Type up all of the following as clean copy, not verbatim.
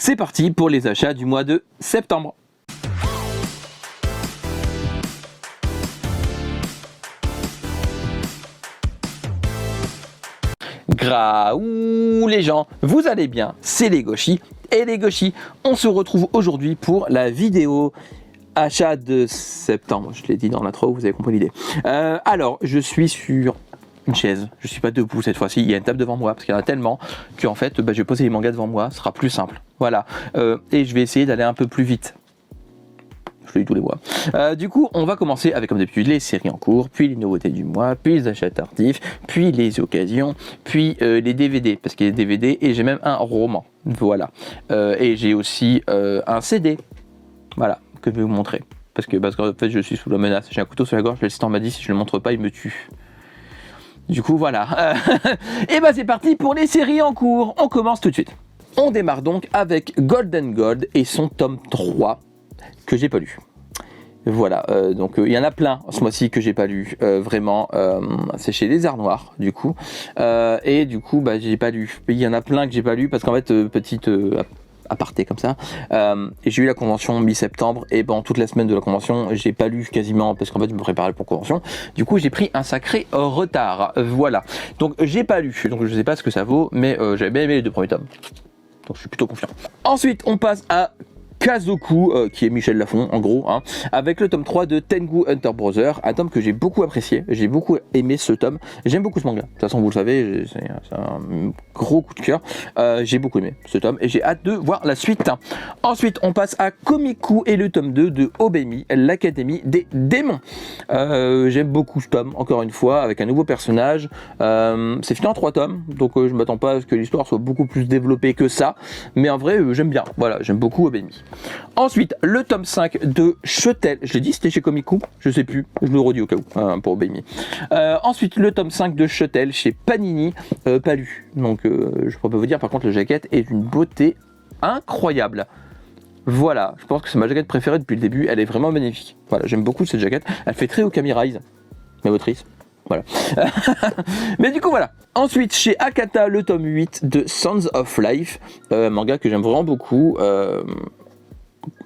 c'est parti pour les achats du mois de septembre. Graouh les gens, vous allez bien, c'est les Gauchis. Et les Gauchis, on se retrouve aujourd'hui pour la vidéo achat de septembre. Je l'ai dit dans l'intro, vous avez compris l'idée. Alors, je suis sur une chaise, je suis pas debout cette fois-ci, il y a une table devant moi parce qu'il y en a tellement qu'en fait je vais poser les mangas devant moi, ce sera plus simple. Voilà, et je vais essayer d'aller un peu plus vite. Je lis tous les mois. Du coup, on va commencer avec, comme d'habitude, les séries en cours, puis les nouveautés du mois, puis les achats tardifs, puis les occasions, puis les DVD, parce qu'il y a des DVD et j'ai même un roman. Voilà. Et j'ai aussi un CD. Voilà, que je vais vous montrer. Parce qu'en fait, je suis sous la menace. J'ai un couteau sur la gorge, l'assistant m'a dit si je ne le montre pas, il me tue. Du coup, voilà. Et c'est parti pour les séries en cours. On commence tout de suite. On démarre donc avec Golden Gold et son tome 3. Que j'ai pas lu. Voilà, donc il y en a plein ce mois-ci que j'ai pas lu, vraiment, c'est chez Les Arts Noirs du coup, et du coup j'ai pas lu. Il y en a plein que j'ai pas lu parce qu'en fait, petite aparté comme ça, et j'ai eu la convention mi-septembre et toute la semaine de la convention j'ai pas lu quasiment parce qu'en fait je me préparais pour la convention, du coup j'ai pris un sacré retard, voilà. Donc j'ai pas lu, donc je sais pas ce que ça vaut, mais j'avais bien aimé les 2 premiers tomes, donc je suis plutôt confiant. Ensuite on passe à Kazoku, qui est Michel Lafon en gros, hein, avec le tome 3 de Tengu Hunter Brother, un tome que j'ai beaucoup apprécié, j'ai beaucoup aimé ce tome, j'aime beaucoup ce manga, de toute façon vous le savez, c'est un gros coup de cœur, j'ai beaucoup aimé ce tome et j'ai hâte de voir la suite. Ensuite on passe à Komiku et le tome 2 de Obemi, l'Académie des démons. J'aime beaucoup ce tome, encore une fois, avec un nouveau personnage, c'est fini en 3 tomes, donc je m'attends pas à ce que l'histoire soit beaucoup plus développée que ça, mais en vrai j'aime bien, voilà, j'aime beaucoup Obemi. Ensuite, le tome 5 de Chotel, je l'ai dit, c'était chez Komiku, je sais plus, je le redis au cas où, pour Obemi. Ensuite, le tome 5 de Chotel chez Panini, pas lu, donc je peux pas vous dire, par contre, la jaquette est d'une beauté incroyable. Voilà, je pense que c'est ma jaquette préférée depuis le début, elle est vraiment magnifique. Voilà, j'aime beaucoup cette jaquette, elle fait très Okami Rise, ma motrice. Voilà. Mais du coup voilà. Ensuite chez Akata le tome 8 de Sons of Life, manga que j'aime vraiment beaucoup.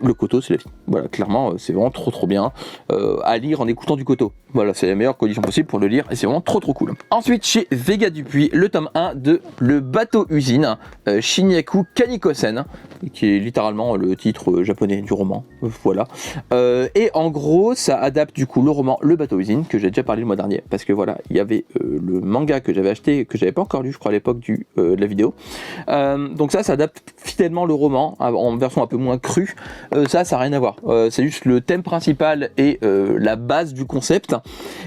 Le Koto c'est la vie. Voilà, clairement c'est vraiment trop bien à lire en écoutant du Koto. Voilà, c'est la meilleure condition possible pour le lire et c'est vraiment trop cool. Ensuite chez Vega Dupuis, le tome 1 de Le Bateau Usine, Shinyaku Kanikosen, qui est littéralement le titre japonais du roman. Voilà. Et en gros, ça adapte du coup le roman Le Bateau Usine, que j'ai déjà parlé le mois dernier, parce que voilà, il y avait le manga que j'avais acheté, que j'avais pas encore lu, je crois à l'époque de la vidéo. Donc ça adapte fidèlement le roman, en version un peu moins crue. Ça n'a rien à voir. C'est juste le thème principal et la base du concept.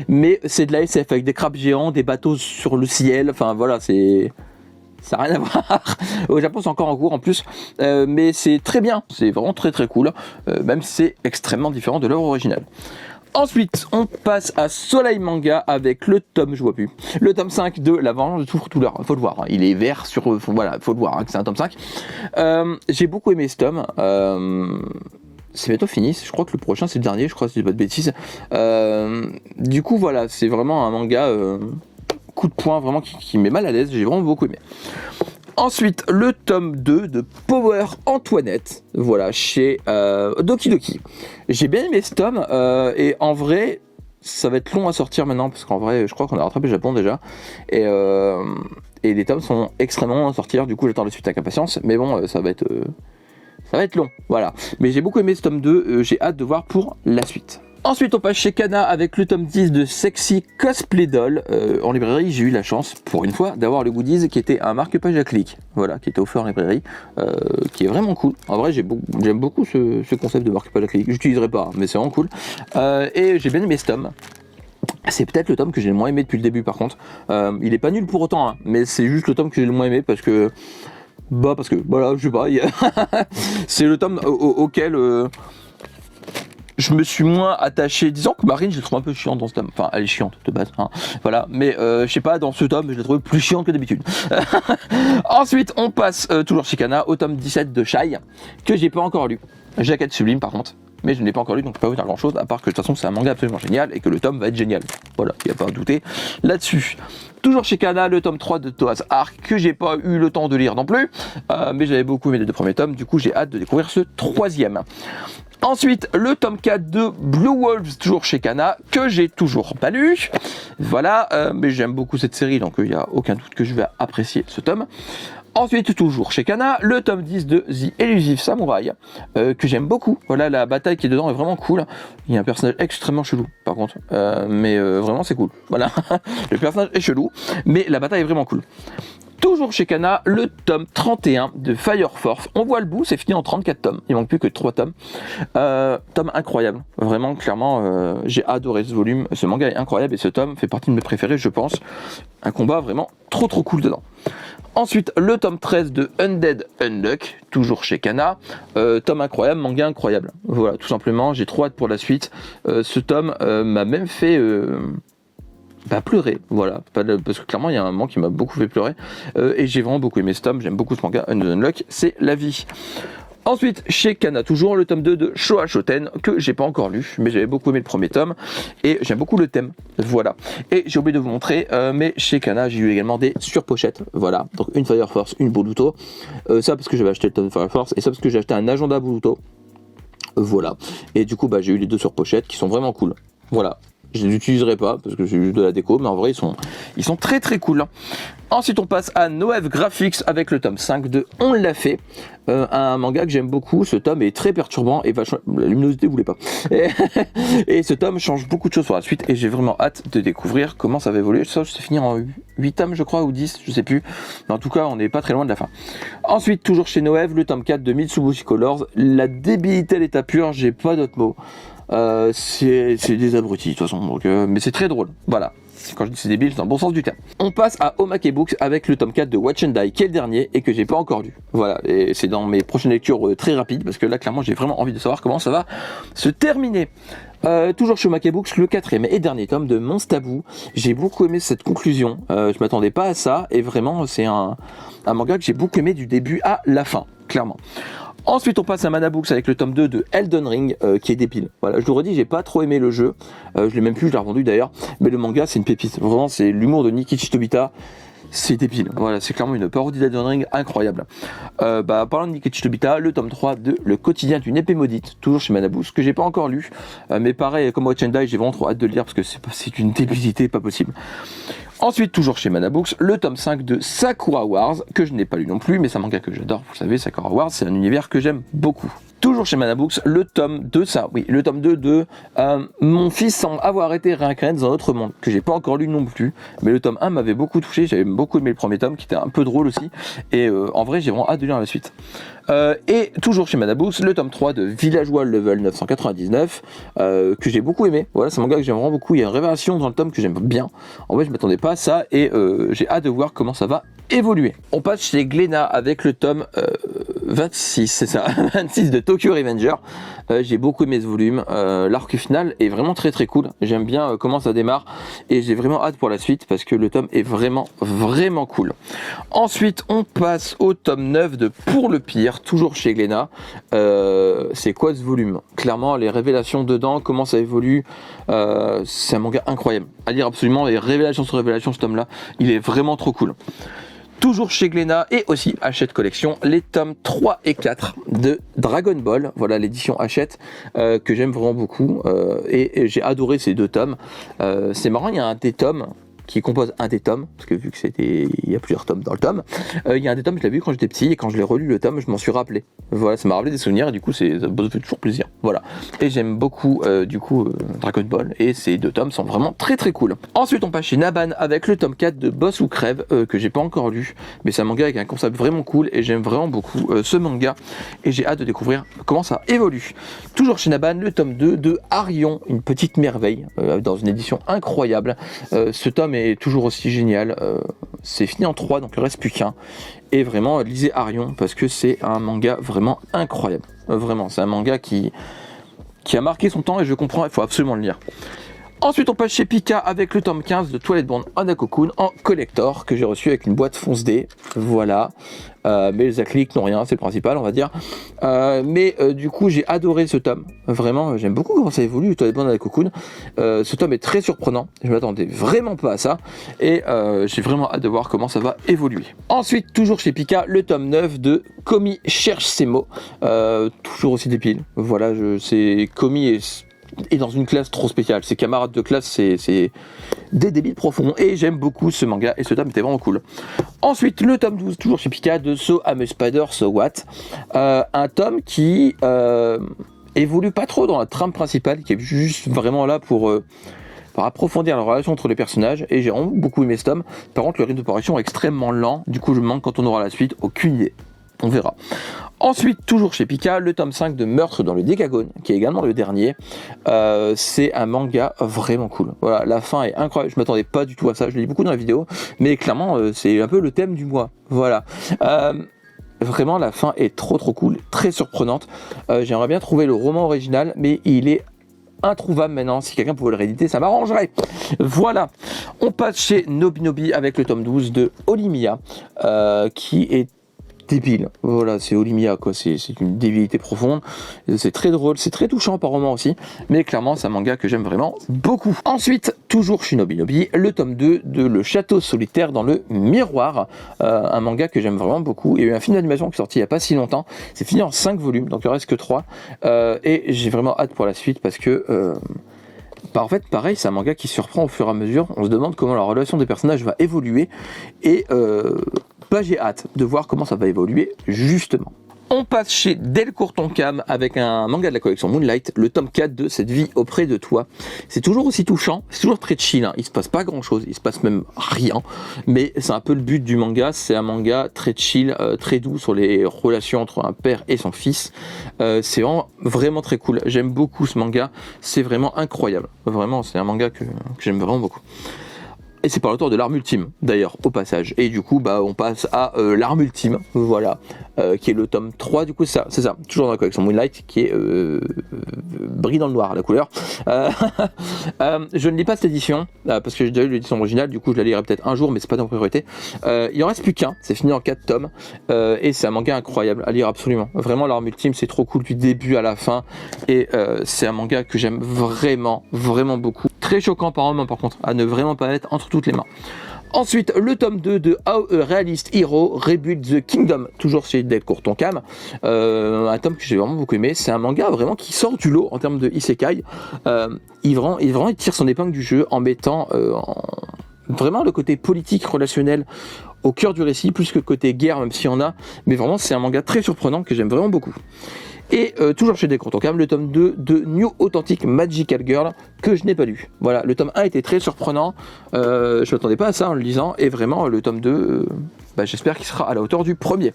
Mais c'est de la SF avec des crabes géants, des bateaux sur le ciel, enfin voilà, ça n'a rien à voir. Au Japon c'est encore en cours en plus, mais c'est très bien, c'est vraiment très cool, même si c'est extrêmement différent de l'œuvre originale. Ensuite, on passe à Soleil Manga avec le tome, je vois plus, le tome 5 de La Vengeance de Tourtouleur. Faut le voir, hein, il est vert sur, voilà, faut le voir, hein, que c'est un tome 5. J'ai beaucoup aimé ce tome. C'est bientôt fini, je crois que le prochain c'est le dernier, je crois, si je dis pas de bêtises. Du coup voilà, c'est vraiment un manga coup de poing vraiment qui met mal à l'aise, j'ai vraiment beaucoup aimé. Ensuite, le tome 2 de Power Antoinette, voilà, chez Doki Doki. J'ai bien aimé ce tome, et en vrai, ça va être long à sortir maintenant, parce qu'en vrai, je crois qu'on a rattrapé le Japon déjà, et les tomes sont extrêmement longs à sortir, du coup j'attends la suite avec impatience, mais bon, ça va être long, voilà. Mais j'ai beaucoup aimé ce tome 2, j'ai hâte de voir pour la suite. Ensuite, on passe chez Kana avec le tome 10 de Sexy Cosplay Doll. En librairie, j'ai eu la chance, pour une fois, d'avoir le goodies qui était un marque-page à clic. Voilà, qui était offert en librairie, qui est vraiment cool. En vrai, j'aime beaucoup ce concept de marque-page à clic. J'utiliserai pas, mais c'est vraiment cool. Et j'ai bien aimé ce tome. C'est peut-être le tome que j'ai le moins aimé depuis le début, par contre. Il est pas nul pour autant, hein, mais c'est juste le tome que j'ai le moins aimé parce que voilà, je sais pas. C'est le tome auquel je me suis moins attaché. Disons que Marine, je la trouve un peu chiante dans ce tome. Enfin, elle est chiante de base, hein. Voilà. Mais je sais pas, dans ce tome, je l'ai trouvé plus chiante que d'habitude. Ensuite, on passe toujours chez Kana au tome 17 de Shai, que j'ai pas encore lu. Jaquette sublime par contre. Mais je ne l'ai pas encore lu, donc je peux pas vous dire grand chose, à part que de toute façon c'est un manga absolument génial et que le tome va être génial. Voilà, il n'y a pas à douter là-dessus. Toujours chez Kana, le tome 3 de Thomas Ark, que j'ai pas eu le temps de lire non plus, mais j'avais beaucoup aimé les 2 premiers tomes, du coup j'ai hâte de découvrir ce 3e. Ensuite, le tome 4 de Blue Wolves, toujours chez Kana, que j'ai toujours pas lu. Voilà, mais j'aime beaucoup cette série, donc il n'y a aucun doute que je vais apprécier ce tome. Ensuite, toujours chez Kana, le tome 10 de The Elusive Samurai, que j'aime beaucoup. Voilà, la bataille qui est dedans est vraiment cool. Il y a un personnage extrêmement chelou, par contre, mais vraiment c'est cool. Voilà, le personnage est chelou, mais la bataille est vraiment cool. Toujours chez Kana, le tome 31 de Fire Force. On voit le bout, c'est fini en 34 tomes. Il manque plus que 3 tomes. Tome incroyable. Vraiment, clairement, j'ai adoré ce volume. Ce manga est incroyable et ce tome fait partie de mes préférés, je pense. Un combat vraiment trop cool dedans. Ensuite, le tome 13 de Undead Unluck, toujours chez Kana. Tome incroyable, manga incroyable. Voilà, tout simplement, j'ai trop hâte pour la suite. Ce tome m'a même fait... pleurer, voilà, parce que clairement il y a un moment qui m'a beaucoup fait pleurer, et j'ai vraiment beaucoup aimé ce tome, j'aime beaucoup ce manga, Unlock, c'est la vie. Ensuite, chez Kana, toujours le tome 2 de Showa Shoten, que j'ai pas encore lu, mais j'avais beaucoup aimé le premier tome, et j'aime beaucoup le thème, voilà. Et j'ai oublié de vous montrer, mais chez Kana, j'ai eu également des surpochettes, voilà, donc une Fire Force, une Boruto, ça parce que j'avais acheté le tome Fire Force, et ça parce que j'ai acheté un agenda Boruto, voilà, et du coup, j'ai eu les 2 surpochettes qui sont vraiment cool, voilà. Je ne les utiliserai pas parce que c'est juste de la déco, mais en vrai ils sont très cool. Ensuite on passe à Noev Graphics avec le tome 5 de On l'a fait, un manga que j'aime beaucoup. Ce tome est très perturbant et vachement... La luminosité vous voulez pas. Et ce tome change beaucoup de choses pour la suite et j'ai vraiment hâte de découvrir comment ça va évoluer. Ça c'est finir en 8 tomes je crois ou 10, je sais plus. Mais en tout cas on n'est pas très loin de la fin. Ensuite toujours chez Noev, le tome 4 de Mitsubishi Colors, la débilité à l'état pur, j'ai pas d'autres mots. C'est des abrutis de toute façon, donc, mais c'est très drôle, voilà. Quand je dis c'est débile, c'est dans le bon sens du terme. On passe à Omake Books avec le tome 4 de Watch and Die, qui est le dernier et que j'ai pas encore lu. Voilà, et c'est dans mes prochaines lectures très rapides parce que là, clairement, j'ai vraiment envie de savoir comment ça va se terminer. Toujours chez Omake Books, le 4e et dernier tome de Monstre Tabou. J'ai beaucoup aimé cette conclusion. Je m'attendais pas à ça et vraiment, c'est un manga que j'ai beaucoup aimé du début à la fin, clairement. Ensuite, on passe à Mana Books avec le tome 2 de Elden Ring, qui est débile. Voilà, je vous redis, j'ai pas trop aimé le jeu. Je l'ai même plus, je l'ai revendu d'ailleurs. Mais le manga, c'est une pépite. Vraiment, c'est l'humour de Nikichi Tobita. C'est débile. Voilà, c'est clairement une parodie d'Elden Ring incroyable. Parlant de Nikichi Tobita, le tome 3 de Le quotidien d'une épée maudite, toujours chez Mana Books, que j'ai pas encore lu. Mais pareil, comme Watch and Die, j'ai vraiment trop hâte de le lire parce que c'est une débilité pas possible. Ensuite, toujours chez Mana Books, le tome 5 de Sakura Wars, que je n'ai pas lu non plus, mais c'est un manga que j'adore, vous savez, Sakura Wars, c'est un univers que j'aime beaucoup. Toujours chez Mana Books, le tome 2, le tome 2 de Mon fils semble avoir été réincarné dans un autre monde, que j'ai pas encore lu non plus, mais le tome 1 m'avait beaucoup touché, j'avais beaucoup aimé le premier tome, qui était un peu drôle aussi, et en vrai, j'ai vraiment hâte de lire la suite. Et toujours chez Mana Books, le tome 3 de Villageois Level 999, que j'ai beaucoup aimé. Voilà, c'est un manga que j'aime vraiment beaucoup. Il y a une révélation dans le tome que j'aime bien. En vrai, je m'attendais pas à ça et j'ai hâte de voir comment ça va évoluer. On passe chez Glénat avec le tome 26, c'est ça, 26 de Tokyo Revenger. J'ai beaucoup aimé ce volume. L'arc final est vraiment très cool. J'aime bien comment ça démarre et j'ai vraiment hâte pour la suite parce que le tome est vraiment cool. Ensuite, on passe au tome 9 de Pour le pire, toujours chez Glénat. C'est quoi ce volume? Clairement, les révélations dedans, comment ça évolue, c'est un manga incroyable. À lire absolument, les révélations sur révélations, ce tome-là, il est vraiment trop cool. Toujours chez Glénat et aussi Hachette Collection, les tomes 3 et 4 de Dragon Ball, voilà l'édition Hachette, que j'aime vraiment beaucoup, et j'ai adoré ces 2 tomes. C'est marrant, il y a un des tomes qui compose un des tomes, parce que vu que il y a plusieurs tomes dans le tome, il y a un des tomes, je l'ai vu quand j'étais petit, et quand je l'ai relu le tome, je m'en suis rappelé. Voilà, ça m'a rappelé des souvenirs, et du coup, ça me fait toujours plaisir. Voilà. Et j'aime beaucoup, Dragon Ball, et ces 2 tomes sont vraiment très cool. Ensuite, on passe chez Naban avec le tome 4 de Boss ou Crève, que j'ai pas encore lu, mais c'est un manga avec un concept vraiment cool, et j'aime vraiment beaucoup ce manga, et j'ai hâte de découvrir comment ça évolue. Toujours chez Naban, le tome 2 de Arion, une petite merveille, dans une édition incroyable. Ce tome est toujours aussi génial, c'est fini en 3 donc il ne reste plus qu'un, et vraiment lisez Arion parce que c'est un manga vraiment incroyable, vraiment c'est un manga qui a marqué son temps et je comprends, il faut absolument le lire. Ensuite, on passe chez Pika avec le tome 15 de Twilight Bond Hana Cocoon en collector que j'ai reçu avec une boîte fonce dés. Voilà. Mais les acryliques n'ont rien, c'est le principal, on va dire. Du coup, j'ai adoré ce tome. Vraiment, j'aime beaucoup comment ça évolue, Twilight Bond Hana Cocoon. Ce tome est très surprenant. Je m'attendais vraiment pas à ça. Et j'ai vraiment hâte de voir comment ça va évoluer. Ensuite, toujours chez Pika, le tome 9 de Komi cherche ses mots. Toujours aussi débile. Voilà, c'est Komi est dans une classe trop spéciale. Ses camarades de classe, c'est des débiles profonds. Et j'aime beaucoup ce manga. Et ce tome était vraiment cool. Ensuite, le tome 12, toujours chez Pika, de So I'm a Spider, So What. Un tome qui évolue pas trop dans la trame principale, qui est juste vraiment là pour approfondir la relation entre les personnages. Et j'ai vraiment beaucoup aimé ce tome. Par contre, le rythme de parution est extrêmement lent. Du coup, je me demande quand on aura la suite. Aucune idée. On verra. Ensuite, toujours chez Pika, le tome 5 de Meurtre dans le Décagone, qui est également le dernier. C'est un manga vraiment cool. Voilà, la fin est incroyable. Je m'attendais pas du tout à ça. Je l'ai dit beaucoup dans la vidéo, mais clairement, c'est un peu le thème du mois. Voilà. Vraiment, la fin est trop cool, très surprenante. J'aimerais bien trouver le roman original, mais il est introuvable maintenant. Si quelqu'un pouvait le rééditer, ça m'arrangerait. Voilà. On passe chez Nobinobi avec le tome 12 de Olimia, qui est débile. Voilà, c'est Olimia, quoi. C'est une débilité profonde. C'est très drôle, c'est très touchant par moments aussi. Mais clairement, c'est un manga que j'aime vraiment beaucoup. Ensuite, toujours chez Nobinobi, le tome 2 de Le Château Solitaire dans le Miroir. Un manga que j'aime vraiment beaucoup. Il y a eu un film d'animation qui est sorti il n'y a pas si longtemps. C'est fini en 5 volumes, donc il ne reste que 3. Et j'ai vraiment hâte pour la suite parce que en fait, pareil, c'est un manga qui surprend au fur et à mesure. On se demande comment la relation des personnages va évoluer. Et j'ai hâte de voir comment ça va évoluer, justement. On passe chez Delcourt Tonkam avec un manga de la collection Moonlight, le tome 4 de Cette vie auprès de toi. C'est toujours aussi touchant, c'est toujours très chill, hein. Il se passe pas grand chose, il se passe même rien, mais c'est un peu le but du manga. C'est un manga très chill, très doux sur les relations entre un père et son fils. C'est vraiment très cool, j'aime beaucoup ce manga, c'est vraiment incroyable. Vraiment, c'est un manga que j'aime vraiment beaucoup. Et c'est par l'auteur de L'Arme Ultime, d'ailleurs, au passage. Et du coup, on passe à L'Arme Ultime, voilà, qui est le tome 3, du coup, c'est ça, toujours dans la collection Moonlight, qui est brille dans le noir, la couleur. Je ne lis pas cette édition, parce que j'ai déjà eu l'édition originale, du coup, je la lirai peut-être un jour, mais c'est pas dans priorité. Il en reste plus qu'un, c'est fini en 4 tomes, et c'est un manga incroyable à lire absolument. Vraiment, L'Arme Ultime, c'est trop cool du début à la fin, et c'est un manga que j'aime vraiment beaucoup. Très choquant par moment, par contre, à ne vraiment pas mettre entre toutes les mains. Ensuite, le tome 2 de How a Realist Hero Rebuild the Kingdom, toujours chez Delcourt Tonkam. Un tome que j'ai vraiment beaucoup aimé. C'est un manga vraiment qui sort du lot en termes de isekai. Il tire son épingle du jeu en mettant vraiment le côté politique, relationnel au cœur du récit, plus que le côté guerre, même s'il y en a. Mais vraiment, c'est un manga très surprenant que j'aime vraiment beaucoup. Et toujours chez Delcourt Tonkam, le tome 2 de New Authentic Magical Girl, que je n'ai pas lu. Voilà, le tome 1 était très surprenant, je ne m'attendais pas à ça en le lisant, et vraiment le tome 2, j'espère qu'il sera à la hauteur du premier.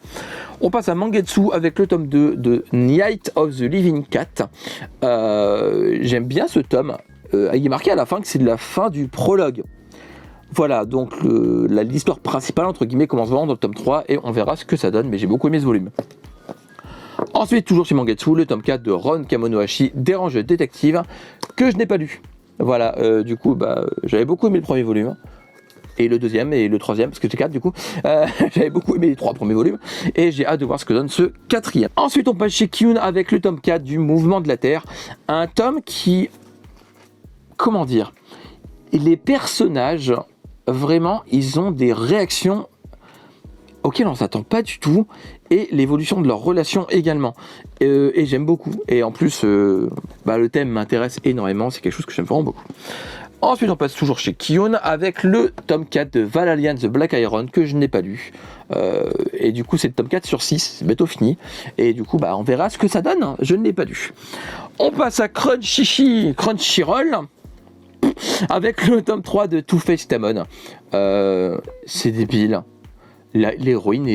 On passe à Mangetsu avec le tome 2 de Night of the Living Cat. J'aime bien ce tome, il est marqué à la fin que c'est de la fin du prologue. Voilà, donc l'histoire principale, entre guillemets, commence vraiment dans le tome 3, et on verra ce que ça donne, mais j'ai beaucoup aimé ce volume. Ensuite, toujours chez Mangetsu, le tome 4 de Ron Kamonohashi, Dérange Détective, que je n'ai pas lu. Voilà, du coup, j'avais beaucoup aimé le premier volume, et le deuxième, et le troisième, parce que c'est 4 du coup. J'avais beaucoup aimé les 3 premiers volumes, et j'ai hâte de voir ce que donne ce 4e. Ensuite, on passe chez Kyun avec le tome 4 du Mouvement de la Terre, un tome qui... Comment dire ? Les personnages, vraiment, ils ont des réactions auxquelles on ne s'attend pas du tout, et l'évolution de leur relation également. Et j'aime beaucoup. Et en plus, le thème m'intéresse énormément, c'est quelque chose que j'aime vraiment beaucoup. Ensuite, on passe toujours chez Kyun avec le tome 4 de Valhalla The Black Iron, que je n'ai pas lu. Et du coup, c'est le tome 4 sur 6, c'est bientôt fini. Et du coup, on verra ce que ça donne. Je ne l'ai pas lu. On passe à Crunchyroll avec le tome 3 de Two Face Tamon. C'est débile. L'héroïne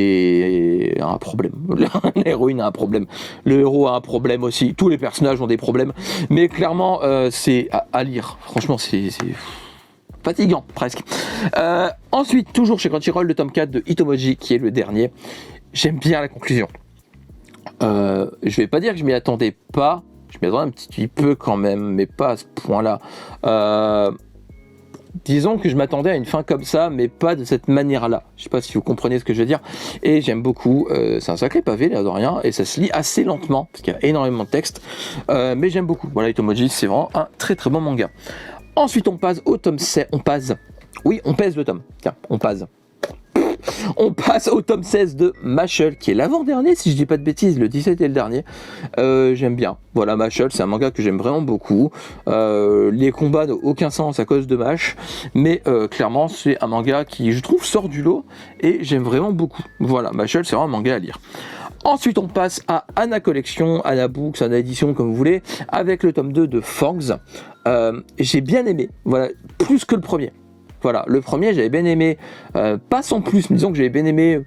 a un problème. L'héroïne a un problème. Le héros a un problème aussi. Tous les personnages ont des problèmes. Mais clairement, c'est à lire. Franchement, c'est fatigant, presque. Ensuite, toujours chez Crunchyroll, le tome 4 de Hitomoji, qui est le dernier. J'aime bien la conclusion. Je vais pas dire que je m'y attendais pas. Je m'y attendais un petit peu quand même, mais pas à ce point-là. Disons que je m'attendais à une fin comme ça, mais pas de cette manière-là. Je sais pas si vous comprenez ce que je veux dire. Et j'aime beaucoup. C'est un sacré pavé, l'air de rien, et ça se lit assez lentement, parce qu'il y a énormément de texte. Mais j'aime beaucoup. Voilà, Itomoji, c'est vraiment un très très bon manga. Ensuite, on passe au tome 16. On pèse le tome. Tiens, on passe. On passe au tome 16 de Mashle, qui est l'avant-dernier, si je dis pas de bêtises, le 17 est le dernier. J'aime bien. Voilà, Mashle, c'est un manga que j'aime vraiment beaucoup. Les combats n'ont aucun sens à cause de Mash, mais clairement, c'est un manga qui, je trouve, sort du lot, et j'aime vraiment beaucoup. Voilà, Mashle, c'est vraiment un manga à lire. Ensuite, on passe à Anna Collection, Anna Books, Anna Edition, comme vous voulez, avec le tome 2 de Fangs. J'ai bien aimé, voilà, plus que le premier. Voilà, le premier, j'avais bien aimé, pas sans plus, mais disons que j'avais bien aimé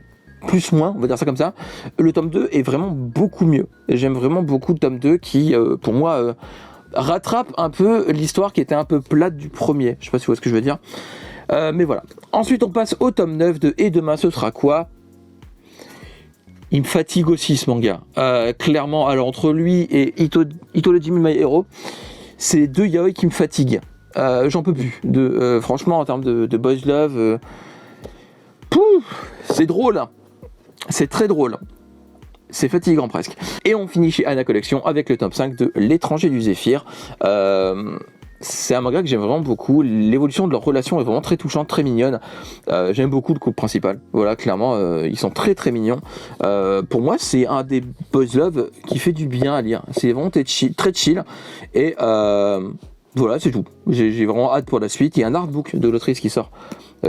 plus moins, on va dire ça comme ça. Le tome 2 est vraiment beaucoup mieux. J'aime vraiment beaucoup le tome 2 qui, pour moi, rattrape un peu l'histoire qui était un peu plate du premier. Je sais pas si vous voyez ce que je veux dire. Mais voilà. Ensuite, on passe au tome 9 de Et demain, ce sera quoi ? Il me fatigue aussi, ce manga. Clairement, alors entre lui et Itolojimi My Hero, c'est les deux yaoi qui me fatiguent. J'en peux plus. Franchement, en termes de boys love, c'est drôle. C'est très drôle. C'est fatigant presque. Et on finit chez Anna Collection avec le tome 5 de L'étranger du Zéphyr. C'est un manga que j'aime vraiment beaucoup. L'évolution de leur relation est vraiment très touchante, très mignonne. J'aime beaucoup le couple principal. Voilà, clairement, ils sont très très mignons. Pour moi, c'est un des boys love qui fait du bien à lire. C'est vraiment très chill. Et voilà, c'est tout. J'ai vraiment hâte pour la suite. Il y a un artbook de l'autrice qui sort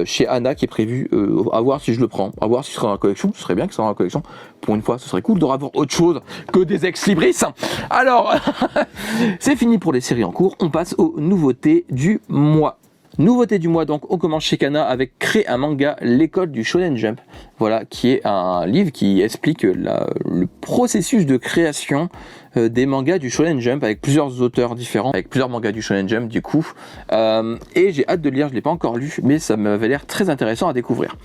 chez Anna qui est prévu, à voir si je le prends, à voir si ce sera dans la collection. Ce serait bien que ce soit dans la collection. Pour une fois, ce serait cool de revoir autre chose que des ex-libris. Alors, c'est fini pour les séries en cours. On passe aux nouveautés du mois. Nouveauté du mois, donc on commence chez Kana avec Créer un manga, l'école du Shonen Jump. Voilà, qui est un livre qui explique le processus de création des mangas du Shonen Jump avec plusieurs auteurs différents, avec plusieurs mangas du Shonen Jump du coup. Et j'ai hâte de le lire, je ne l'ai pas encore lu, mais ça m'avait l'air très intéressant à découvrir.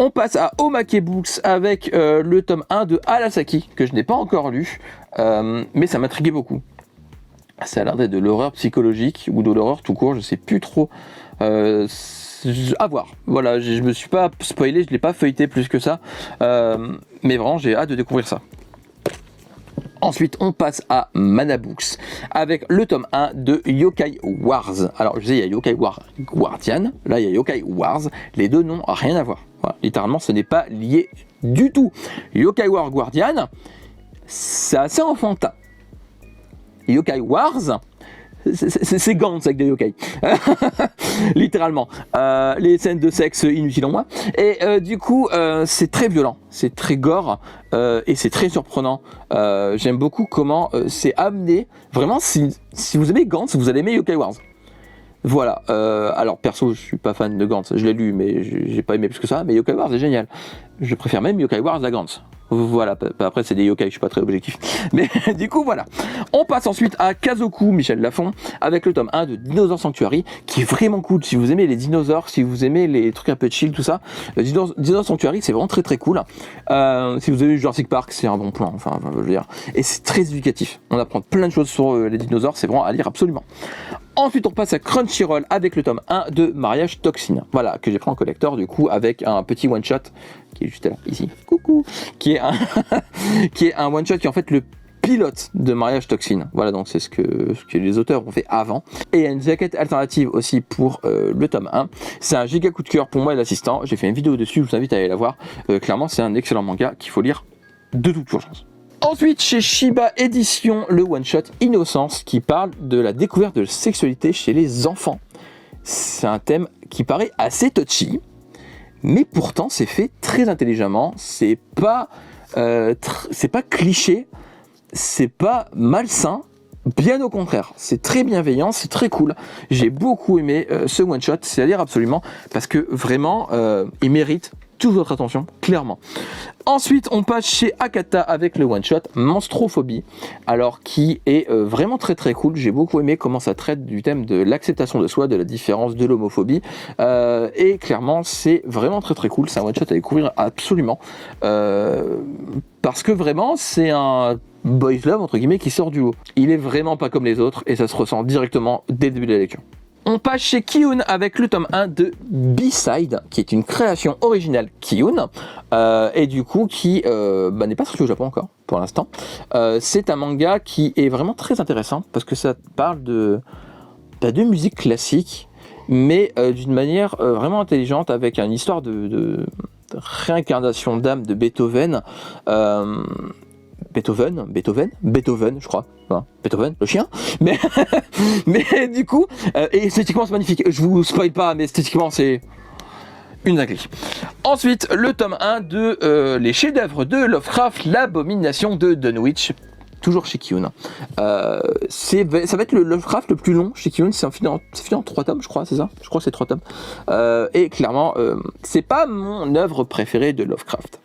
On passe à Omake Books avec le tome 1 de Arasaki, que je n'ai pas encore lu, mais ça m'intriguait beaucoup. Ça a l'air d'être de l'horreur psychologique ou de l'horreur tout court, je sais plus trop. À voir. Voilà, je me suis pas spoilé, je l'ai pas feuilleté plus que ça, mais vraiment j'ai hâte de découvrir ça. Ensuite, on passe à Mana Books avec le tome 1 de Yokai Wars. Alors, je disais, il y a Yokai War Guardian, là il y a Yokai Wars. Les deux n'ont rien à voir. Voilà, littéralement, ce n'est pas lié du tout. Yokai War Guardian, c'est assez enfantin. Yokai Wars, c'est Gantz avec des yokai. Littéralement. Les scènes de sexe inutiles en moi. Et du coup, c'est très violent, c'est très gore et c'est très surprenant. J'aime beaucoup comment c'est amené. Vraiment, si vous aimez Gantz, vous allez aimer Yokai Wars. Voilà. Alors perso, je suis pas fan de Gantz. Je l'ai lu, mais j'ai pas aimé plus que ça. Mais Yokai Wars est génial. Je préfère même Yokai Wars à Gantz. Voilà, après c'est des yokai, je suis pas très objectif. Mais du coup voilà. On passe ensuite à Kazoku, Michel Lafon, avec le tome 1 de Dinosaur Sanctuary, qui est vraiment cool. Si vous aimez les dinosaures, si vous aimez les trucs un peu chill, tout ça, Dinosaur Sanctuary c'est vraiment très très cool. Si vous aimez Jurassic Park, c'est un bon plan, enfin je veux dire. Et c'est très éducatif. On apprend plein de choses sur les dinosaures, c'est vraiment à lire absolument. Ensuite, on passe à Crunchyroll avec le tome 1 de Mariage Toxine. Voilà, que j'ai pris en collector du coup avec un petit one-shot qui est juste là, ici. Coucou. Qui est un one-shot qui est en fait le pilote de Mariage Toxine. Voilà, donc c'est ce que les auteurs ont fait avant. Et il y a une jaquette alternative aussi pour le tome 1. C'est un giga coup de cœur pour moi et l'assistant. J'ai fait une vidéo dessus, je vous invite à aller la voir. Clairement, c'est un excellent manga qu'il faut lire de toute urgence. Ensuite, chez Shiba Édition, le one-shot Innocence qui parle de la découverte de la sexualité chez les enfants. C'est un thème qui paraît assez touchy, mais pourtant c'est fait très intelligemment. C'est pas cliché, c'est pas malsain. Bien au contraire, c'est très bienveillant, c'est très cool. J'ai beaucoup aimé ce one-shot, c'est à lire absolument, parce que vraiment, il mérite toute votre attention, clairement. Ensuite, on passe chez Akata avec le one-shot Monstrophobie, alors qui est vraiment très très cool. J'ai beaucoup aimé comment ça traite du thème de l'acceptation de soi, de la différence, de l'homophobie. Et clairement, c'est vraiment très très cool. C'est un one-shot à découvrir absolument. Parce que vraiment, c'est un boys love entre guillemets qui sort du lot. Il est vraiment pas comme les autres et ça se ressent directement dès le début de la lecture. On passe chez Kiyun avec le tome 1 de B-Side, qui est une création originale Kiyun, et du coup qui n'est pas sorti au Japon encore, pour l'instant. C'est un manga qui est vraiment très intéressant, parce que ça parle de musique classique, mais d'une manière vraiment intelligente, avec une histoire de réincarnation d'âme de Beethoven, je crois. Enfin, Beethoven, le chien. Mais du coup, et esthétiquement c'est magnifique. Je vous spoil pas, mais esthétiquement c'est une dinguerie. Ensuite, le tome 1 de les chefs-d'œuvre de Lovecraft, l'abomination de Dunwich. Toujours chez Kiyun. Ça va être le Lovecraft le plus long chez Kiyun. C'est fini en 3 tomes, je crois, c'est ça. Je crois que c'est 3 tomes. Et clairement, c'est pas mon œuvre préférée de Lovecraft.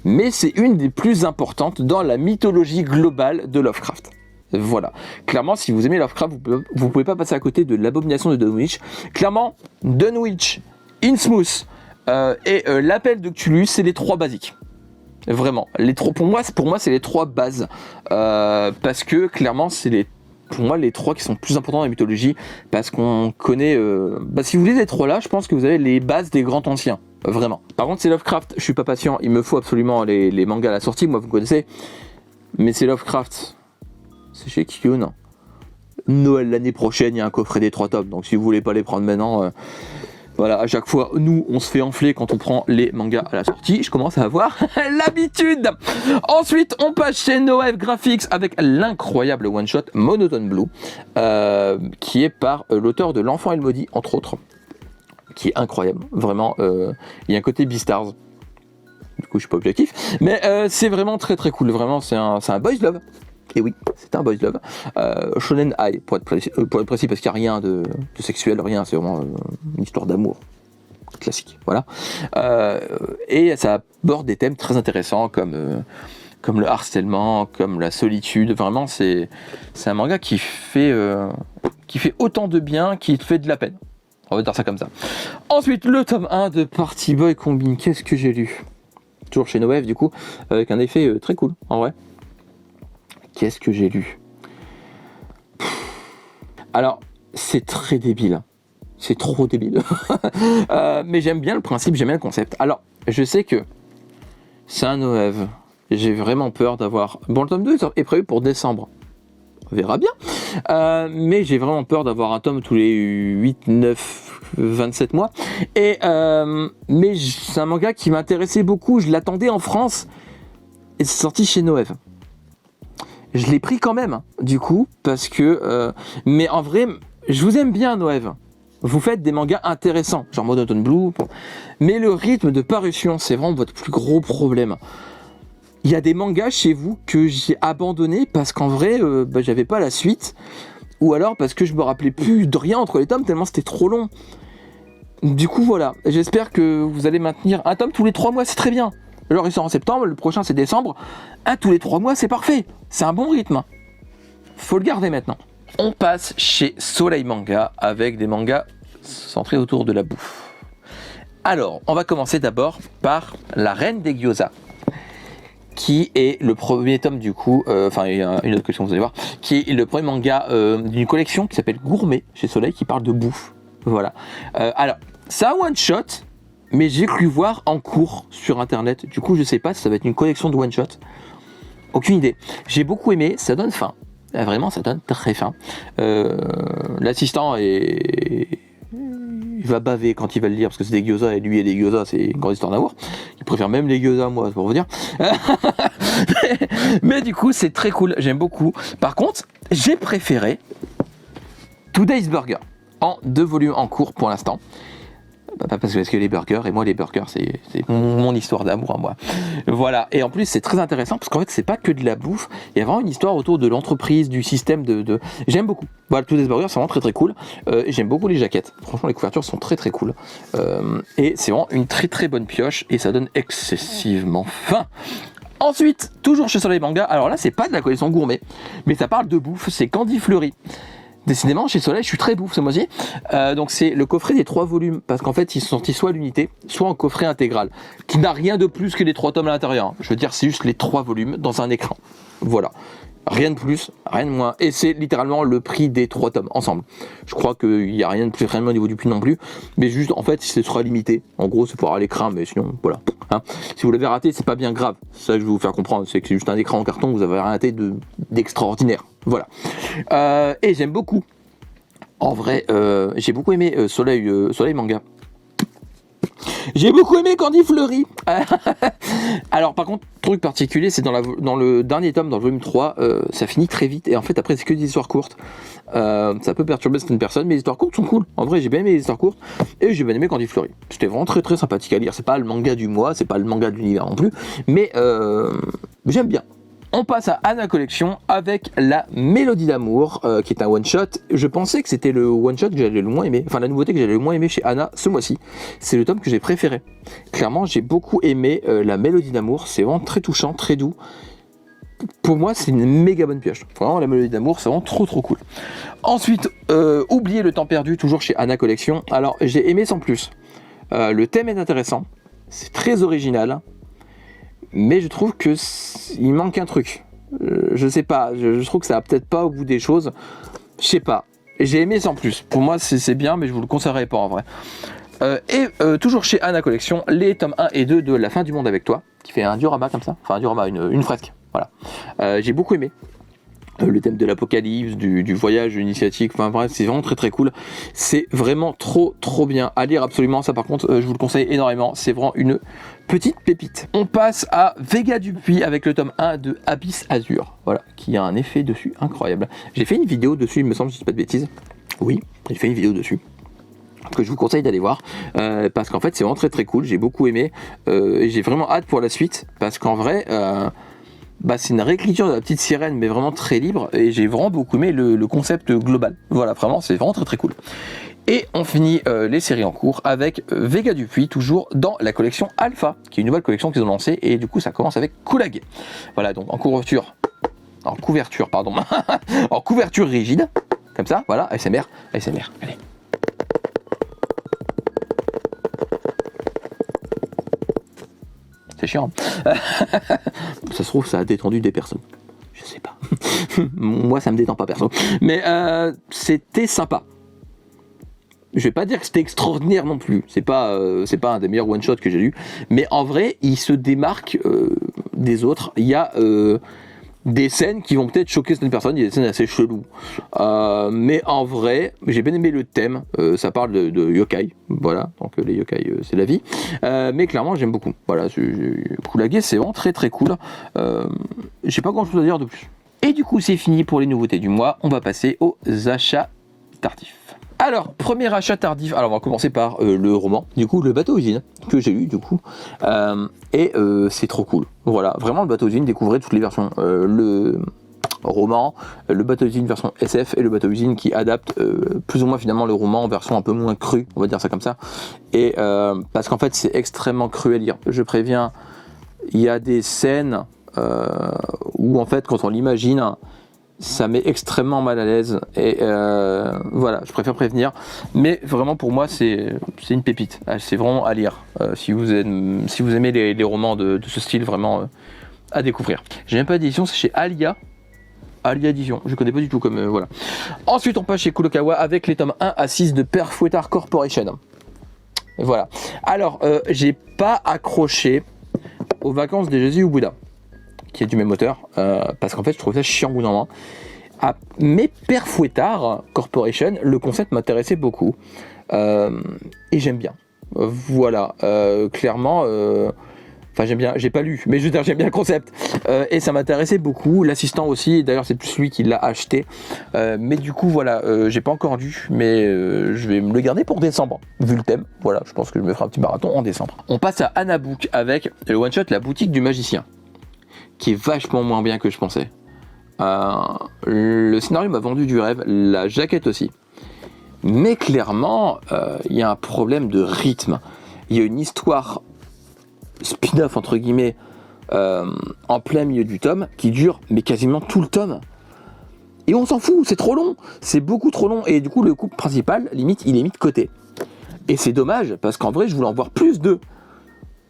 Mais c'est une des plus importantes dans la mythologie globale de Lovecraft. Voilà. Clairement, si vous aimez Lovecraft, vous pouvez pas passer à côté de l'abomination de Dunwich. Clairement, Dunwich, Innsmouth et l'appel de Cthulhu, c'est les 3 basiques. Vraiment. Pour moi, c'est les 3 bases. Parce que clairement, c'est pour moi les 3 qui sont plus importants dans la mythologie. Parce qu'on connaît... si vous lisez les 3 là, je pense que vous avez les bases des grands anciens. Vraiment. Par contre, c'est Lovecraft, je suis pas patient, il me faut absolument les mangas à la sortie, moi vous connaissez. Mais c'est Lovecraft, c'est chez Kiyun. Noël l'année prochaine, il y a un coffret des 3 tomes, donc si vous voulez pas les prendre maintenant, voilà, à chaque fois, nous, on se fait enfler quand on prend les mangas à la sortie. Je commence à avoir l'habitude. Ensuite, on passe chez Noël Graphics avec l'incroyable one-shot Monotone Blue, qui est par l'auteur de L'Enfant et le Maudit, entre autres. Qui est incroyable, vraiment. Il y a un côté Beastars. Du coup, je suis pas objectif. Mais c'est vraiment très très cool. Vraiment, c'est un boys love. Et oui, c'est un boys love. Shonen Ai, pour être précis, parce qu'il n'y a rien de sexuel, rien. C'est vraiment une histoire d'amour classique. Voilà. Et ça aborde des thèmes très intéressants comme le harcèlement, comme la solitude. Vraiment, c'est un manga qui fait autant de bien qu'il fait de la peine. On va dire ça comme ça. Ensuite, le tome 1 de Party Boy Combine. Qu'est-ce que j'ai lu? Toujours chez Noël, du coup, avec un effet très cool, en vrai. Qu'est-ce que j'ai lu? Alors, c'est très débile. C'est trop débile. Mais j'aime bien le principe, j'aime bien le concept. Alors, je sais que c'est un OEV. J'ai vraiment peur d'avoir... Bon, le tome 2 est prévu pour décembre. On verra bien. Mais j'ai vraiment peur d'avoir un tome tous les 8, 9, 27 mois. Mais c'est un manga qui m'intéressait beaucoup. Je l'attendais en France. Et c'est sorti chez Noël. Je l'ai pris quand même, du coup, parce que... mais en vrai, je vous aime bien, Noël. Vous faites des mangas intéressants, genre Monotone Blue. Mais le rythme de parution, c'est vraiment votre plus gros problème. Il y a des mangas chez vous que j'ai abandonnés parce qu'en vrai, j'avais pas la suite. Ou alors parce que je me rappelais plus de rien entre les tomes, tellement c'était trop long. Du coup, voilà. J'espère que vous allez maintenir un tome tous les 3 mois, c'est très bien. Alors, il sort en septembre, le prochain c'est décembre. Un tous les 3 mois, c'est parfait. C'est un bon rythme. Faut le garder maintenant. On passe chez Soleil Manga avec des mangas centrés autour de la bouffe. Alors, on va commencer d'abord par La Reine des Gyoza, qui est le premier tome du coup, il y a une autre collection, vous allez voir, qui est le premier manga d'une collection qui s'appelle Gourmet chez Soleil, qui parle de bouffe. Voilà. Alors, c'est un one shot, mais j'ai cru voir en cours sur internet. Du coup, je sais pas si ça va être une collection de one shot. Aucune idée. J'ai beaucoup aimé, ça donne faim. Vraiment, ça donne très faim. L'assistant il va baver quand il va le lire parce que c'est des gyoza et lui et les gyoza c'est une grande histoire d'amour. Il préfère même les gyoza, moi, pour vous dire. mais du coup c'est très cool, j'aime beaucoup. Par contre, j'ai préféré Today's Burger en 2 volumes en cours pour l'instant. Parce que les burgers, et moi les burgers c'est mon histoire d'amour à moi. Voilà, et en plus c'est très intéressant parce qu'en fait c'est pas que de la bouffe, il y a vraiment une histoire autour de l'entreprise, du système de... J'aime beaucoup. Voilà, tous les burgers c'est vraiment très très cool. Et j'aime beaucoup les jaquettes, franchement les couvertures sont très très cool. Et c'est vraiment une très très bonne pioche et ça donne excessivement faim. Ensuite, toujours chez Soleil Manga, alors là c'est pas de la collection gourmet, mais ça parle de bouffe, c'est Candy Fleury. Décidément, chez Soleil, je suis très bouffe ce mois-ci. Donc c'est le coffret des 3 volumes, parce qu'en fait, ils sont sortis soit à l'unité, soit en coffret intégral, qui n'a rien de plus que les 3 tomes à l'intérieur. Je veux dire, c'est juste les 3 volumes dans un écran. Voilà. Rien de plus, rien de moins. Et c'est littéralement le prix des 3 tomes ensemble. Je crois qu'il n'y a rien de plus, rien au niveau du prix non plus. Mais juste, en fait, ce sera limité. En gros, c'est pour avoir l'écran, mais sinon, voilà. Hein. Si vous l'avez raté, c'est pas bien grave. C'est ça que je vais vous faire comprendre. C'est que c'est juste un écran en carton, vous avez rien raté d'extraordinaire. Voilà. Et j'aime beaucoup. En vrai, j'ai beaucoup aimé Soleil Manga. J'ai beaucoup aimé Candy Fleury. Alors par contre, truc particulier, c'est dans le dernier tome, dans le volume 3, ça finit très vite. Et en fait, après, c'est que des histoires courtes. Ça peut perturber certaines personnes, mais les histoires courtes sont cool. En vrai, j'ai bien aimé les histoires courtes. Et j'ai bien aimé Candy Fleury. C'était vraiment très très sympathique à lire. C'est pas le manga du mois, c'est pas le manga de l'univers non plus. Mais j'aime bien. On passe à Anna Collection avec La Mélodie d'amour, qui est un one-shot. Je pensais que c'était le one-shot que j'allais le moins aimer, enfin la nouveauté que j'allais le moins aimer chez Anna ce mois-ci. C'est le tome que j'ai préféré. Clairement, j'ai beaucoup aimé La Mélodie d'amour. C'est vraiment très touchant, très doux. Pour moi, c'est une méga bonne pioche. Vraiment, La Mélodie d'amour, c'est vraiment trop trop cool. Ensuite, Oublier le temps perdu, toujours chez Anna Collection. Alors, j'ai aimé sans plus. Le thème est intéressant. C'est très original. Mais je trouve que il manque un truc. Je sais pas, je trouve que ça va peut-être pas au bout des choses. Je sais pas. J'ai aimé sans plus. Pour moi, c'est bien, mais je vous le conseillerais pas en vrai. Toujours chez Anna Collection, les tomes 1 et 2 de La fin du monde avec toi, qui fait un diorama comme ça. Enfin, un diorama, une fresque. Voilà. J'ai beaucoup aimé. Le thème de l'apocalypse, du voyage initiatique, enfin bref, c'est vraiment très très cool. C'est vraiment trop trop bien à lire absolument. Ça par contre, je vous le conseille énormément. C'est vraiment une petite pépite. On passe à Vega Dupuis avec le tome 1 de Abyss Azur. Voilà, qui a un effet dessus incroyable. J'ai fait une vidéo dessus, il me semble, si je dis pas de bêtises. Oui, j'ai fait une vidéo dessus. Que je vous conseille d'aller voir parce qu'en fait c'est vraiment très très cool. J'ai beaucoup aimé et j'ai vraiment hâte pour la suite parce qu'en vrai c'est une réécriture de la petite sirène mais vraiment très libre et j'ai vraiment beaucoup aimé le concept global. Voilà, vraiment c'est vraiment très très cool. Et on finit les séries en cours avec Vega Dupuis, toujours dans la collection Alpha, qui est une nouvelle collection qu'ils ont lancée et du coup ça commence avec Koulag. Voilà, donc en couverture en couverture rigide comme ça, voilà, ASMR, allez. C'est chiant. Ça se trouve, ça a détendu des personnes. Je sais pas. Moi, ça me détend pas, perso. Mais c'était sympa. Je vais pas dire que c'était extraordinaire non plus. C'est pas un des meilleurs one-shots que j'ai lu. Mais en vrai, il se démarque des autres. Il y a des scènes qui vont peut-être choquer certaines personnes. Il y a des scènes assez cheloues. Mais en vrai, j'ai bien aimé le thème. Ça parle de yokai. Voilà, donc les yokai, c'est la vie. Mais clairement, j'aime beaucoup. Voilà, Koulag, c'est vraiment très très cool. J'ai pas grand-chose à dire de plus. Et du coup, c'est fini pour les nouveautés du mois. On va passer aux achats tardifs. Alors, premier achat tardif, alors on va commencer par le roman, du coup le bateau usine, que j'ai lu du coup, c'est trop cool. Voilà, vraiment le bateau usine, découvrez toutes les versions, le roman, le bateau usine version SF et le bateau usine qui adapte plus ou moins finalement le roman en version un peu moins crue, on va dire ça comme ça, et parce qu'en fait c'est extrêmement cru à lire, je préviens, il y a des scènes où en fait quand on l'imagine, ça met extrêmement mal à l'aise et voilà, je préfère prévenir, mais vraiment pour moi c'est une pépite, c'est vraiment à lire si vous aimez les romans de ce style, vraiment à découvrir. J'ai même pas d'édition, c'est chez Alia Edition, je connais pas du tout comme voilà. Ensuite on passe chez Kurokawa avec les tomes 1 à 6 de Père Fouettard Corporation. Voilà, alors j'ai pas accroché aux Vacances des Jésus ou Bouddha, qui est du même auteur, parce qu'en fait je trouve ça chiant au bout d'un moment. Mais Père Fouettard Corporation, le concept m'intéressait beaucoup, et j'aime bien. Voilà, clairement, j'aime bien, j'ai pas lu, mais je veux dire j'aime bien le concept, et ça m'intéressait beaucoup. L'assistant aussi, d'ailleurs c'est plus lui qui l'a acheté, mais du coup voilà, j'ai pas encore lu, mais je vais me le garder pour décembre, vu le thème. Voilà, je pense que je me ferai un petit marathon en décembre. On passe à Anna Book avec le one shot La boutique du magicien, qui est vachement moins bien que je pensais. Le scénario m'a vendu du rêve, la jaquette aussi. Mais clairement, il y a un problème de rythme. Il y a une histoire spin-off, entre guillemets, en plein milieu du tome, qui dure mais quasiment tout le tome. Et on s'en fout, c'est trop long. C'est beaucoup trop long. Et du coup, le couple principal, limite, il est mis de côté. Et c'est dommage, parce qu'en vrai, je voulais en voir plus d'eux.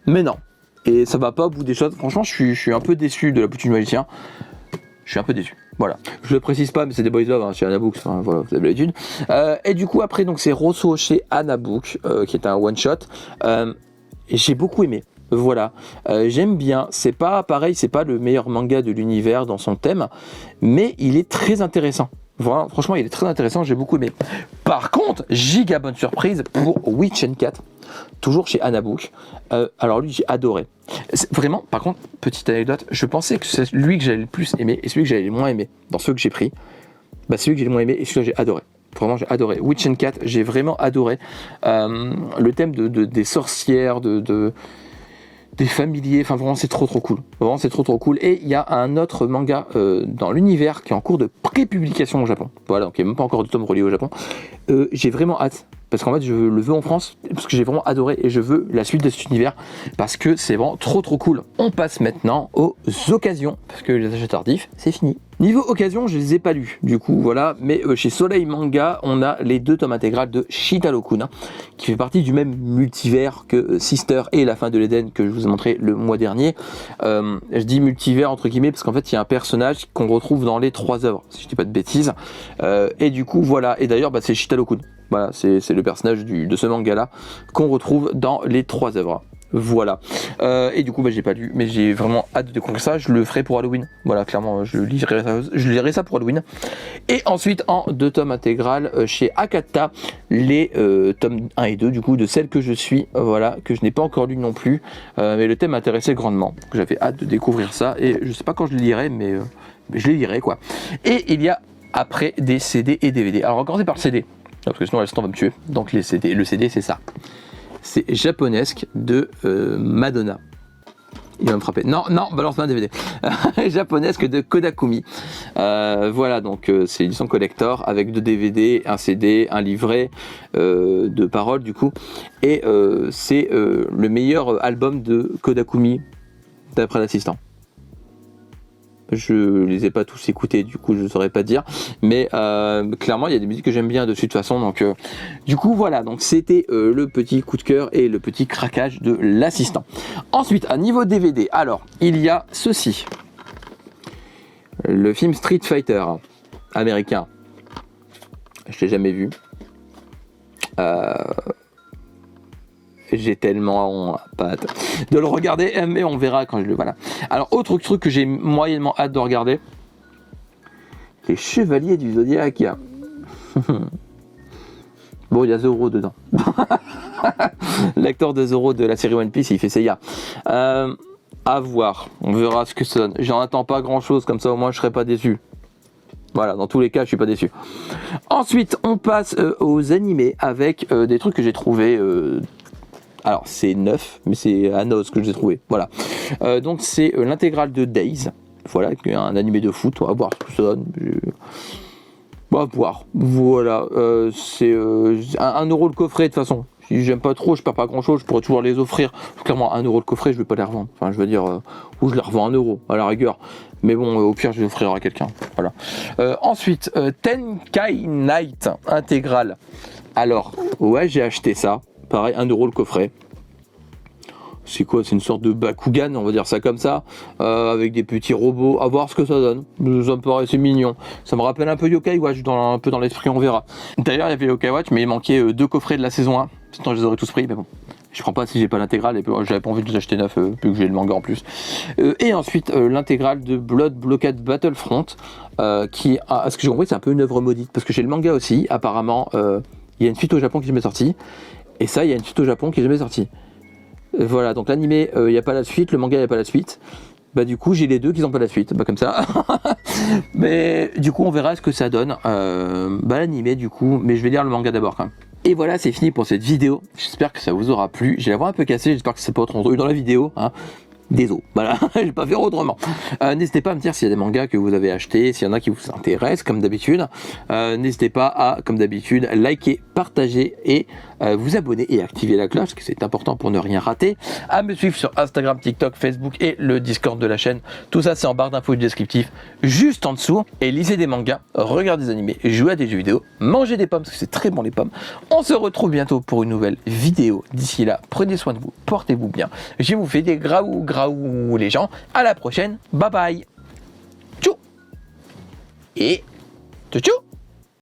Mais non. Et ça va pas au bout des choses. Franchement, je suis un peu déçu de La boutique du magicien. je suis un peu déçu. Voilà, je le précise pas, mais c'est des boys love chez Anabook, enfin, voilà, vous avez l'habitude. Et du coup, après, donc c'est Rosso chez Anabook, qui est un one-shot. Et j'ai beaucoup aimé. Voilà, j'aime bien. C'est pas pareil, c'est pas le meilleur manga de l'univers dans son thème, mais il est très intéressant. Voilà, franchement, il est très intéressant, j'ai beaucoup aimé. Par contre, giga bonne surprise pour Witch and Cat, toujours chez Anabook. Alors lui, j'ai adoré. Vraiment, par contre, petite anecdote, je pensais que c'est lui que j'allais le plus aimer et celui que j'allais le moins aimer dans ceux que j'ai pris. Bah, celui que j'ai le moins aimé et celui que j'ai adoré. Vraiment, j'ai adoré. Witch and Cat, j'ai vraiment adoré. Le thème des sorcières, des familiers, enfin vraiment c'est trop cool. Vraiment c'est trop cool. Et il y a un autre manga dans l'univers qui est en cours de pré-publication au Japon. Voilà, donc il n'y a même pas encore de tome relié au Japon. J'ai vraiment hâte. Parce qu'en fait, je le veux en France, parce que j'ai vraiment adoré et je veux la suite de cet univers, parce que c'est vraiment trop cool. On passe maintenant aux occasions, parce que les achats tardifs, c'est fini. Niveau occasion, je les ai pas lus, du coup, voilà. Mais chez Soleil Manga, on a les 2 tomes intégrales de Shitaro-kun, qui fait partie du même multivers que Sister et La fin de l'Éden, que je vous ai montré le mois dernier. Je dis multivers entre guillemets, parce qu'en fait, il y a un personnage qu'on retrouve dans les 3 œuvres, si je dis pas de bêtises. Et du coup, voilà. Et d'ailleurs, c'est Shitaro-kun. Voilà, c'est le personnage de ce manga-là qu'on retrouve dans les 3 œuvres. Voilà. Et du coup, j'ai pas lu, mais j'ai vraiment hâte de découvrir ça. Je le ferai pour Halloween. Voilà, clairement, je lirai ça pour Halloween. Et ensuite, en 2 tomes intégrales chez Akata, les tomes 1 et 2, du coup, de celle que je suis, voilà, que je n'ai pas encore lu non plus. Mais le thème m'intéressait grandement. J'avais hâte de découvrir ça. Et je sais pas quand je le lirai, mais je les lirai, quoi. Et il y a après des CD et DVD. Alors, on va commencer par le CD. Parce que sinon l'instant va me tuer. Donc le CD c'est ça. C'est Japonesque de Madonna. Il va me frapper. Non, balance-moi un DVD. Japonesque de Kodakumi. Voilà, donc c'est l'édition collector avec 2 DVD, un CD, un livret de paroles du coup. Et c'est le meilleur album de Kodakumi d'après l'assistant. Je les ai pas tous écoutés, du coup je ne saurais pas dire, mais clairement il y a des musiques que j'aime bien dessus de toute façon, donc du coup voilà, donc c'était le petit coup de cœur et le petit craquage de l'assistant. Ensuite, à niveau DVD, alors il y a ceci, le film Street Fighter américain, je l'ai jamais vu. J'ai tellement hâte de le regarder, mais on verra quand je le... Voilà. Alors, autre truc que j'ai moyennement hâte de regarder, les Chevaliers du Zodiaque. Bon, il y a Zoro dedans. L'acteur de Zoro de la série One Piece, il fait Seiya. À voir, on verra ce que ça donne. J'en attends pas grand chose, comme ça au moins je serai pas déçu. Voilà, dans tous les cas, je suis pas déçu. Ensuite, on passe aux animés avec des trucs que j'ai trouvés... Alors c'est neuf, mais c'est à Noz que je l'ai trouvé. Voilà. Donc c'est l'intégrale de Days. Voilà, un animé de foot. On va voir ce que ça donne. On va voir. Voilà. C'est 1 euro le coffret de toute façon. Si j'aime pas trop, je perds pas grand chose. Je pourrais toujours les offrir. Clairement, 1 euro le coffret, je vais pas les revendre. Enfin, je veux dire, ou je les revends 1 euro à la rigueur. Mais bon, au pire, je les offrirai à quelqu'un. Voilà. Ensuite, Tenkai Night intégrale. Alors, ouais, j'ai acheté ça. Pareil, 1 euro le coffret. C'est quoi? C'est une sorte de Bakugan, on va dire ça comme ça, avec des petits robots. À voir ce que ça donne. Ça me paraît c'est mignon. Ça me rappelle un peu Yokai Watch, un peu dans l'esprit, on verra. D'ailleurs, il y avait Yokai Watch, mais il manquait 2 coffrets de la saison 1. Sinon, je les aurais tous pris, mais bon. Je prends pas si j'ai pas l'intégrale, et puis j'avais pas envie de les acheter neufs, vu que j'ai le manga en plus. Et ensuite, l'intégrale de Blood Blockade Battlefront, qui, à ce que j'ai compris, c'est un peu une œuvre maudite, parce que j'ai le manga aussi. Apparemment, il y a une suite au Japon qui est jamais sortie. Et ça, il y a une suite au Japon qui est jamais sortie. Voilà, donc l'animé, il n'y a pas la suite, le manga, il n'y a pas la suite. Bah du coup, j'ai les 2 qui n'ont pas la suite, bah comme ça. Mais du coup, on verra ce que ça donne. L'animé, du coup, mais je vais lire le manga d'abord quand même. Et voilà, c'est fini pour cette vidéo. J'espère que ça vous aura plu. J'ai la voix un peu cassée, j'espère que c'est pas trop entendu dans la vidéo. Hein. Désolé, voilà, je vais pas faire autrement. N'hésitez pas à me dire s'il y a des mangas que vous avez achetés, s'il y en a qui vous intéressent, comme d'habitude. N'hésitez pas à, comme d'habitude, liker, partager et vous abonner et activer la cloche, parce que c'est important pour ne rien rater. À me suivre sur Instagram, TikTok, Facebook et le Discord de la chaîne. Tout ça, c'est en barre d'infos descriptif, juste en dessous. Et lisez des mangas, regardez des animés, jouez à des jeux vidéo, mangez des pommes, parce que c'est très bon les pommes. On se retrouve bientôt pour une nouvelle vidéo. D'ici là, prenez soin de vous, portez-vous bien. Je vous fais des graou les gens. À la prochaine. Bye bye. Tchou. et ciao ciao.